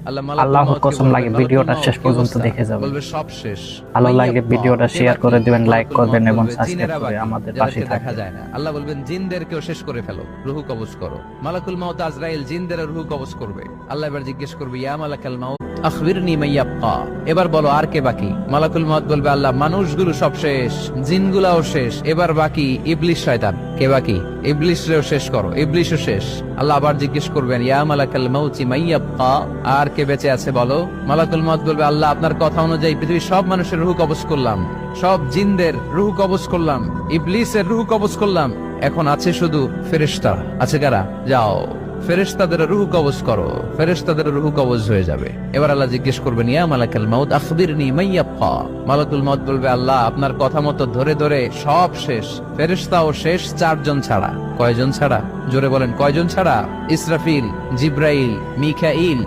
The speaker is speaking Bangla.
আল্লাহর কসম লাগে ভিডিওটা শেষ পর্যন্ত দেখে যাবেন। বলবে সব শেষ। ভালো লাগলে ভিডিওটা শেয়ার করে দিবেন, লাইক করবেন এবং সাবস্ক্রাইব করে আমাদের পাশে দেখা থাকবেন। যায় না। আল্লাহ বলবেন জিনদেরকেও শেষ করে ফেলো, রূহ কবজ করো। মালাকুল মাউত আজরাইল জিনদের রূহ কবজ করবে। আল্লাহ এবার জিজ্ঞেস করবে, ইয়া মালাকাল মাউত আখবিরনি মা ইয়াবকা, এবার বলো আর কে বাকি? মালাকুল মাউত বলবে, আল্লাহ মানুষগুলো সব শেষ, জিনগুলাও শেষ, এবার বাকি ইবলিস শয়তান। কে বাকি? ইবলিসরেও শেষ করো, ইবলিসও শেষ। আল্লাহ আবার জিজ্ঞেস করবেন, ইয়া মালাকাল মাউতি মা ইয়াবকা, আর কে বেঁচে আছে বলো? মালাকুল মাউত বলবে, আল্লাহ আপনার কথা অনুযায়ী পৃথিবীর সব মানুষের রূহ কবজ করলাম, সব জিনদের রূহ কবজ করলাম, ইবলিসের রূহ কবজ করলাম, এখন আছে শুধু ফেরেশতা। আছে কারা? যাও ফেরেশতাদের রূহ কবজ করো। ফেরেশতাদের রূহ কবজ হয়ে যাবে। এবার আল্লাহ জিজ্ঞেস করবেন, ইয়া মালাকাল মাউত আখবিরনি মা ইয়াবকা। মালাকুল মাউত বলবে, আল্লাহ আপনার কথা মতো ধরে ধরে সব শেষ, ফেরেশতাও শেষ, 4 জন ছাড়া। কয়জন ছাড়া? জোরে বলেন, কয়জন ছাড়া? ইসরাফিল, জিব্রাইল, মিকাইল,